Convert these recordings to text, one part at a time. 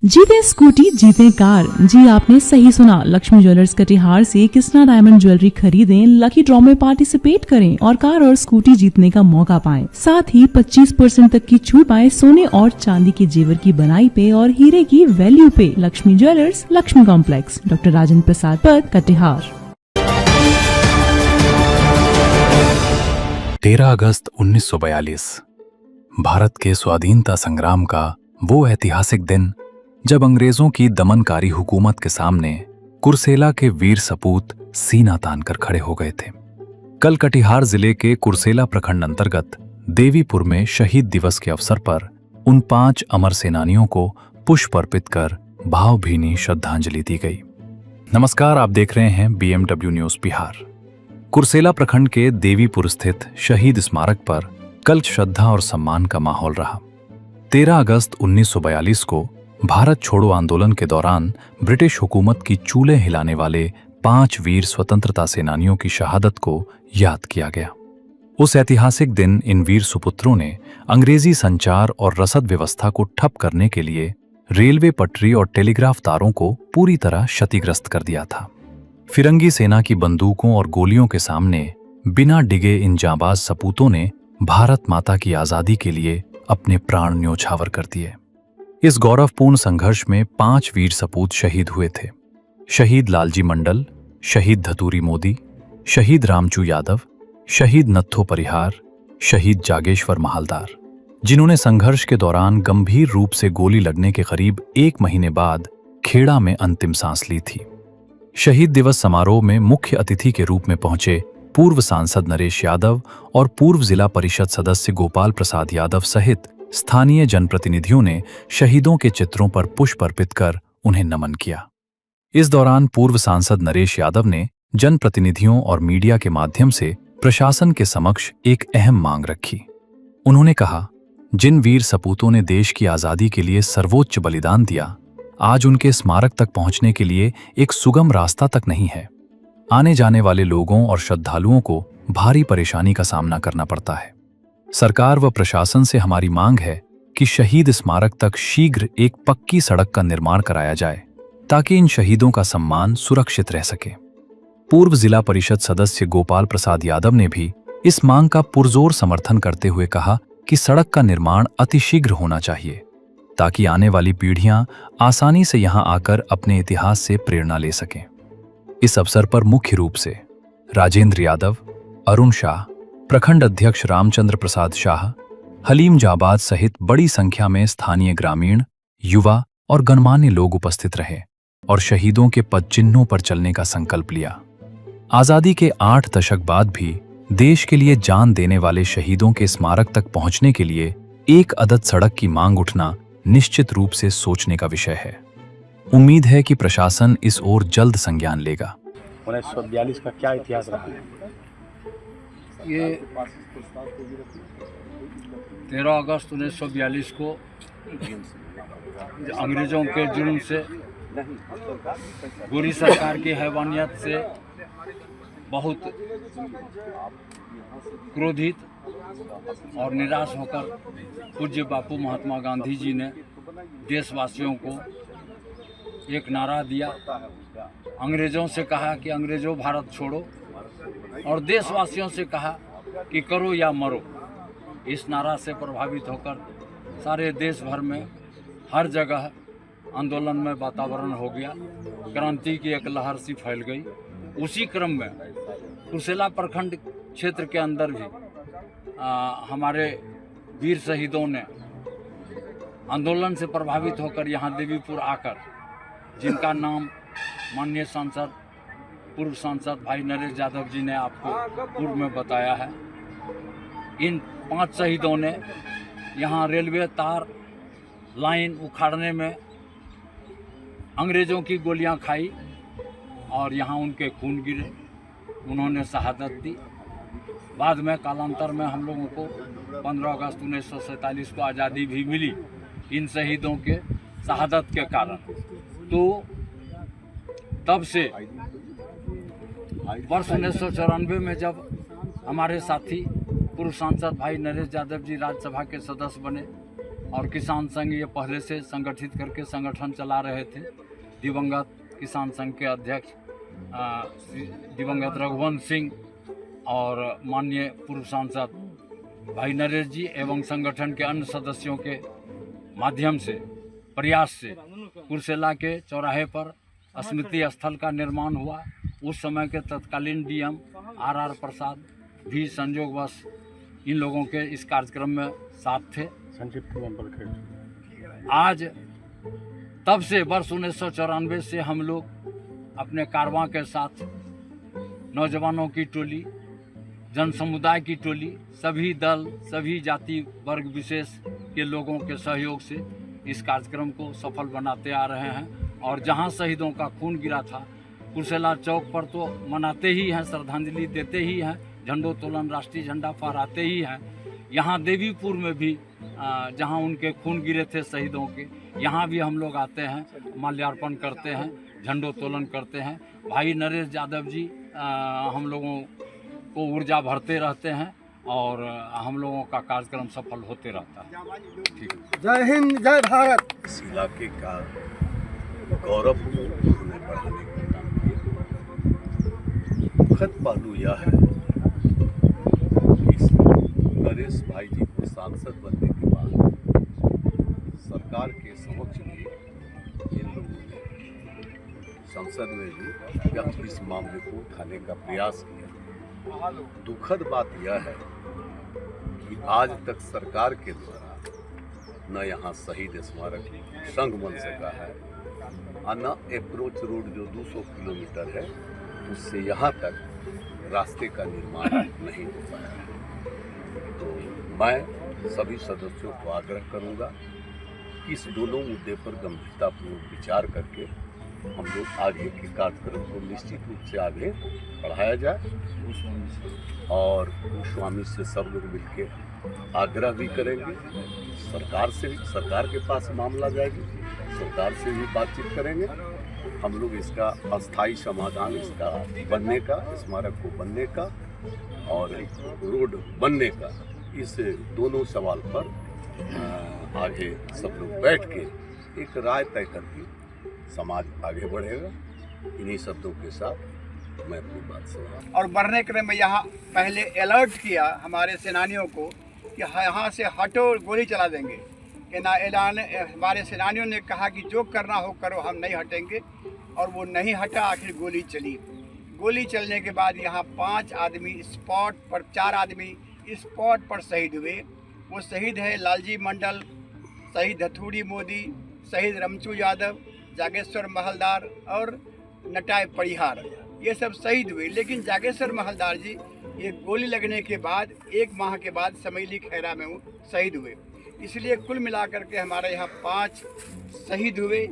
जीते स्कूटी जीते कार। जी आपने सही सुना, लक्ष्मी ज्वेलर्स कटिहार से कृष्णा डायमंड ज्वेलरी खरीदें, लकी ड्रॉ में पार्टिसिपेट करें और कार और स्कूटी जीतने का मौका पाएं। साथ ही 25% तक की छूट पाएं सोने और चांदी के जेवर की बनाई पे और हीरे की वैल्यू पे। Lakshmi jewellers, Lakshmi complex, doctor Rajendra Prasad पथ, कटिहार। 13 अगस्त 1942 भारत के स्वाधीनता संग्राम का वो ऐतिहासिक दिन जब अंग्रेजों की दमनकारी हुकूमत के सामने कुर्सेला के वीर सपूत सीना तानकर खड़े हो गए थे। कल कटिहार जिले के कुर्सेला प्रखंड अंतर्गत देवीपुर में शहीद दिवस के अवसर पर उन 5 अमर सेनानियों को पुष्प अर्पित कर भावभीनी श्रद्धांजलि दी गई। नमस्कार, आप देख रहे हैं BMW न्यूज बिहार। कुर्सेला प्रखंड के देवीपुर स्थित शहीद स्मारक पर कल श्रद्धा और सम्मान का माहौल रहा। 13 अगस्त 1942 को भारत छोड़ो आंदोलन के दौरान ब्रिटिश हुकूमत की चूल्हे हिलाने वाले 5 वीर स्वतंत्रता सेनानियों की शहादत को याद किया गया। उस ऐतिहासिक दिन इन वीर सुपुत्रों ने अंग्रेजी संचार और रसद व्यवस्था को ठप करने के लिए रेलवे पटरी और टेलीग्राफ तारों को पूरी तरह क्षतिग्रस्त कर दिया था। फिरंगी सेना की बंदूकों और गोलियों के सामने बिना डिगे इन जांबाज सपूतों ने भारत माता की आजादी के लिए अपने प्राण न्योछावर कर दिए। इस गौरवपूर्ण संघर्ष में 5 वीर सपूत शहीद हुए थे। शहीद लालजी मंडल, शहीद धतूरी मोदी, शहीद रामचू यादव, शहीद नत्थो परिहार, शहीद जागेश्वर महालदार, जिन्होंने संघर्ष के दौरान गंभीर रूप से गोली लगने के करीब 1 महीने बाद खेड़ा में अंतिम सांस ली थी। शहीद दिवस समारोह में मुख्य अतिथि के रूप में पहुंचे पूर्व सांसद नरेश यादव और पूर्व जिला परिषद सदस्य गोपाल प्रसाद यादव सहित स्थानीय जनप्रतिनिधियों ने शहीदों के चित्रों पर पुष्प अर्पित कर उन्हें नमन किया। इस दौरान पूर्व सांसद नरेश यादव ने जनप्रतिनिधियों और मीडिया के माध्यम से प्रशासन के समक्ष एक अहम मांग रखी। उन्होंने कहा, जिन वीर सपूतों ने देश की आजादी के लिए सर्वोच्च बलिदान दिया, आज उनके स्मारक तक पहुंचने के लिए एक सुगम रास्ता तक नहीं है। आने जाने वाले लोगों और श्रद्धालुओं को भारी परेशानी का सामना करना पड़ता है। सरकार व प्रशासन से हमारी मांग है कि शहीद स्मारक तक शीघ्र एक पक्की सड़क का निर्माण कराया जाए ताकि इन शहीदों का सम्मान सुरक्षित रह सके। पूर्व जिला परिषद सदस्य गोपाल प्रसाद यादव ने भी इस मांग का पुरजोर समर्थन करते हुए कहा कि सड़क का निर्माण अतिशीघ्र होना चाहिए ताकि आने वाली पीढ़ियां आसानी से यहां आकर अपने इतिहास से प्रेरणा ले सकें। इस अवसर पर मुख्य रूप से राजेंद्र यादव, अरुण शाह, प्रखंड अध्यक्ष रामचंद्र प्रसाद शाह, हलीम जाबाद सहित बड़ी संख्या में स्थानीय ग्रामीण, युवा और गणमान्य लोग उपस्थित रहे और शहीदों के पदचिन्हों पर चलने का संकल्प लिया। आजादी के 8 दशक बाद भी देश के लिए जान देने वाले शहीदों के स्मारक तक पहुंचने के लिए एक अदद सड़क की मांग उठना निश्चित रूप से सोचने का विषय है। उम्मीद है कि प्रशासन इस ओर जल्द संज्ञान लेगा। 1942 का क्या इतिहास रहा है? ये 13 अगस्त 1942 को अंग्रेजों के जुल्म से, गोरी सरकार की हैवानियत से बहुत क्रोधित और निराश होकर पूज्य बापू महात्मा गांधी जी ने देशवासियों को एक नारा दिया। अंग्रेज़ों से कहा कि अंग्रेज़ों भारत छोड़ो, और देशवासियों से कहा कि करो या मरो। इस नारा से प्रभावित होकर सारे देश भर में हर जगह आंदोलन में वातावरण हो गया, क्रांति की एक लहर सी फैल गई। उसी क्रम में कुर्सेला प्रखंड क्षेत्र के अंदर भी हमारे वीर शहीदों ने आंदोलन से प्रभावित होकर यहाँ देवीपुर आकर, जिनका नाम माननीय सांसद, पूर्व सांसद भाई नरेश यादव जी ने आपको पूर्व में बताया है, इन 5 शहीदों ने यहाँ रेलवे तार लाइन उखाड़ने में अंग्रेज़ों की गोलियां खाई और यहाँ उनके खून गिरे, उन्होंने शहादत दी। बाद में कालांतर में हम लोगों को 15 अगस्त 1947 को आज़ादी भी मिली इन शहीदों के शहादत के कारण। तो तब से वर्ष 1994 में जब हमारे साथी पूर्व सांसद भाई नरेश यादव जी राज्यसभा के सदस्य बने और किसान संघ ये पहले से संगठित करके संगठन चला रहे थे। दिवंगत किसान संघ के अध्यक्ष दिवंगत रघुवंश सिंह और माननीय पूर्व सांसद भाई नरेश जी एवं संगठन के अन्य सदस्यों के माध्यम से प्रयास से कुर्सेला के चौराहे पर स्मृति स्थल का निर्माण हुआ। उस समय के तत्कालीन डीएम आर प्रसाद भी संयोगवश इन लोगों के इस कार्यक्रम में साथ थे। आज तब से वर्ष 1994 से हम लोग अपने कारवां के साथ नौजवानों की टोली, जन समुदाय की टोली, सभी दल, सभी जाति वर्ग विशेष के लोगों के सहयोग से इस कार्यक्रम को सफल बनाते आ रहे हैं। और जहां शहीदों का खून गिरा था कुर्सेला चौक पर तो मनाते ही हैं, श्रद्धांजलि देते ही हैं, झंडोत्तोलन राष्ट्रीय झंडा फहराते ही हैं। यहाँ देवीपुर में भी जहाँ उनके खून गिरे थे शहीदों के, यहाँ भी हम लोग आते हैं, माल्यार्पण करते हैं, झंडोत्तोलन करते हैं। भाई नरेश यादव जी हम लोगों को ऊर्जा भरते रहते हैं और हम लोगों का कार्यक्रम सफल होते रहता है। ठीक है। जय हिंद, जय भारत। इस इलाके का गौरव उन्हें बढ़ाने का काम किया। दुखद पहलू यह है कि नरेश भाई जी को सांसद बनने के बाद सरकार के समक्ष भी इन लोगों ने संसद में भी इस मामले को उठाने का प्रयास किया। दुखद बात यह है कि आज तक सरकार के द्वारा न यहाँ शहीद स्मारक संघ बन सका है और न अप्रोच रोड जो 200 किलोमीटर है उससे यहाँ तक रास्ते का निर्माण नहीं हो पाया है। तो मैं सभी सदस्यों को आग्रह करूँगा कि इस दोनों मुद्दे पर गंभीरतापूर्वक विचार करके हम लोग आगे के कार्यक्रम को निश्चित रूप से आगे बढ़ाया जाए। और गोस्वामी से सब लोग मिलकर आग्रह भी करेंगे, सरकार से भी, सरकार के पास मामला जाएगी, सरकार से भी बातचीत करेंगे। हम लोग इसका अस्थायी समाधान इसका बनने का, स्मारक को बनने का और रोड बनने का, इस दोनों सवाल पर आगे सब लोग बैठ के एक राय तय करके समाज आगे बढ़ेगा। इन्हीं शब्दों के साथ मैं अपनी बात से और बढ़ने क्रम में यहाँ पहले अलर्ट किया हमारे सेनानियों को कि यहाँ से हटो, गोली चला देंगे। कि ना ऐलान हमारे सेनानियों ने कहा कि जो करना हो करो, हम नहीं हटेंगे। और वो नहीं हटा, आखिर गोली चली। गोली चलने के बाद यहाँ 5 आदमी स्पॉट पर, 4 आदमी स्पॉट पर शहीद हुए। वो शहीद है लालजी मंडल, शहीद हथुड़ी मोदी, शहीद रमचू यादव, जागेश्वर महलदार और नटाई परिहार, ये सब शहीद हुए। लेकिन जागेश्वर महलदार जी ये गोली लगने के बाद 1 माह के बाद समैली खैरा में वो शहीद हुए। इसलिए कुल मिलाकर के हमारे यहाँ 5 शहीद हुए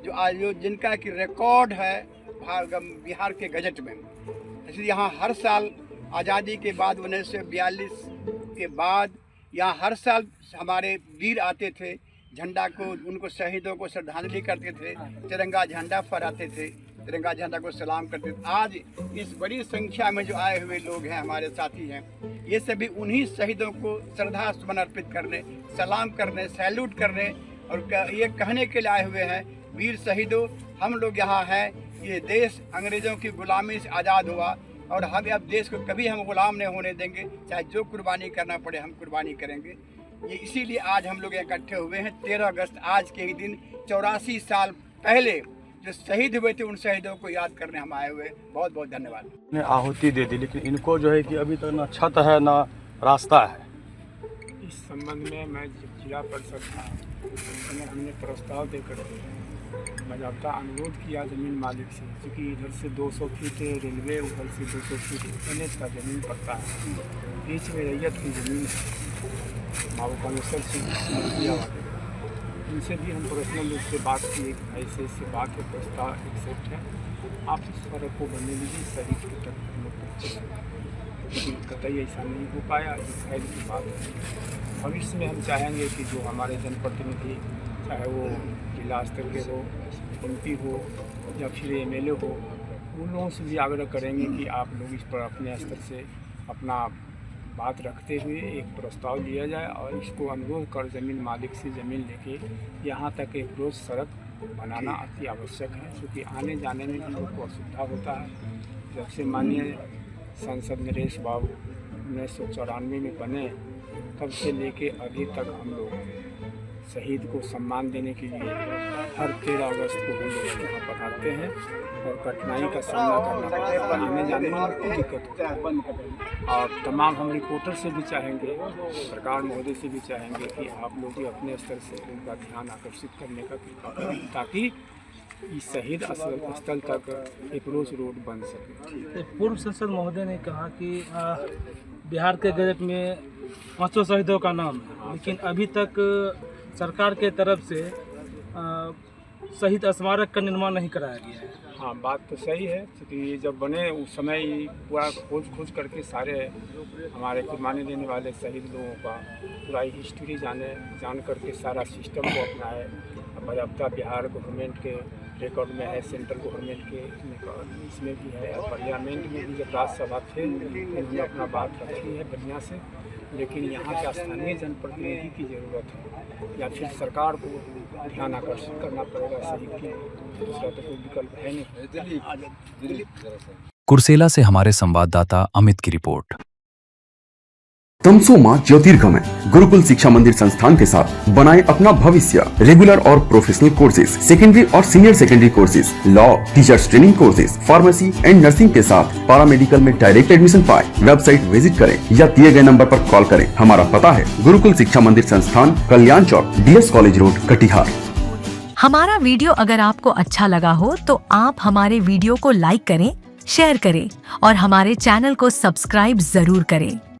जो आज जिनका कि रिकॉर्ड है बिहार के गजट में। इसलिए यहाँ हर साल आज़ादी के बाद 1942 के बाद यहाँ हर साल हमारे वीर आते थे, झंडा को, उनको शहीदों को श्रद्धांजलि करते थे, तिरंगा झंडा फहराते थे, तिरंगा झंडा को सलाम करते थे। आज इस बड़ी संख्या में जो आए हुए लोग हैं, हमारे साथी हैं, ये सभी उन्हीं शहीदों को श्रद्धा सुमन अर्पित करने, सलाम करने, सैल्यूट करने और ये कहने के लिए आए हुए हैं, वीर शहीदों, हम लोग यहाँ हैं, ये देश अंग्रेज़ों की गुलामी से आज़ाद हुआ और हम अब देश को कभी हम गुलाम नहीं होने देंगे। चाहे जो कुर्बानी करना पड़े हम कुर्बानी करेंगे। ये इसीलिए आज हम लोग इकट्ठे हुए हैं 13 अगस्त, आज के ही दिन 84 साल पहले जो शहीद हुए थे, उन शहीदों को याद करने हम आए हुए। बहुत बहुत धन्यवाद। ने आहुति दे दी, लेकिन इनको जो है कि अभी तक ना छत है ना रास्ता है। इस संबंध में मैं जिला परिषद था, हमने प्रस्ताव देकर बाज़ाब्ता अनुरोध किया ज़मीन मालिक से, क्योंकि इधर से 200 फीट रेलवे, उधर से 200 फीट एनएच का ज़मीन पड़ता है, बीच में रैयत की ज़मीन है, माओ कामेश्वर से किया हुआ। उनसे भी हम पर्सनल रूप से बात की, ऐसे बात के प्रस्ताव एक्सेप्ट है, आप इस सड़क को बनने दीजिए, सही तक हम लोग, लेकिन कतई ऐसा नहीं हो पाया। इस खैर की बात है। भविष्य में हम चाहेंगे कि जो हमारे जनप्रतिनिधि, चाहे वो जिला स्तर के हो, MP हो या फिर MLA हो, उन लोगों से भी आग्रह करेंगे कि आप लोग इस पर अपने स्तर से अपना बात रखते हुए एक प्रस्ताव लिया जाए और इसको अनुरोध कर ज़मीन मालिक से ज़मीन लेके यहाँ तक एक रोज़ सड़क बनाना अति आवश्यक है, क्योंकि आने जाने में भी लोग को असुविधा होता है। जब से माननीय सांसद नरेश बाबू 1994 में बने तब से लेके अभी तक हम लोग शहीद को सम्मान देने के लिए हर 13 अगस्त को हम लोग यहाँ पधारते हैं और कठिनाई का सामना करना पड़ता है, आने जाने में कोई दिक्कत होता है। और तमाम हम रिपोर्टर से भी चाहेंगे, सरकार महोदय से भी चाहेंगे कि आप लोग भी अपने स्तर से उनका ध्यान आकर्षित करने का कृपा करें, ताकि इस शहीद स्थल तक एक रोज रोड बन सके। पूर्व सांसद महोदय ने कहा कि बिहार के गजट में 500 शहीदों का नाम है, लेकिन अभी तक सरकार के तरफ से शहीद स्मारक का निर्माण नहीं कराया गया है। हाँ, बात तो सही है, क्योंकि जब बने उस समय ही पूरा खोज करके सारे हमारे कुर्बानी देने वाले शहीद लोगों का पूरा हिस्ट्री जान करके सारा सिस्टम को अपनाए। बाज़ाब्ता बिहार गवर्नमेंट के रिकॉर्ड में है, सेंट्रल गवर्नमेंट के इसमें भी है, और पार्लियामेंट में भी जब राज्यसभा थे उन्होंने अपना बात रखी है बढ़िया से। लेकिन यहाँ के स्थानीय जनप्रतिनिधि की ज़रूरत है, या फिर सरकार को ध्यान आकर्षित करना पड़ेगा शहीद की, दूसरा तो कोई विकल्प है नहीं। कुर्सेला से हमारे संवाददाता अमित की रिपोर्ट। तमसो मां ज्योतिर्गमय गुरुकुल शिक्षा मंदिर संस्थान के साथ बनाए अपना भविष्य। रेगुलर और प्रोफेशनल कोर्सेज, सेकेंडरी और senior secondary courses, law, teachers training courses, pharmacy and nursing के साथ पैरामेडिकल में डायरेक्ट एडमिशन पाए। वेबसाइट विजिट करें या दिए गए नंबर पर कॉल करें। हमारा पता है गुरुकुल शिक्षा मंदिर संस्थान, कल्याण चौक, DS कॉलेज रोड, कटिहार। हमारा वीडियो अगर आपको अच्छा लगा हो तो आप हमारे वीडियो को लाइक करें, शेयर करें और हमारे चैनल को सब्सक्राइब जरूर करें।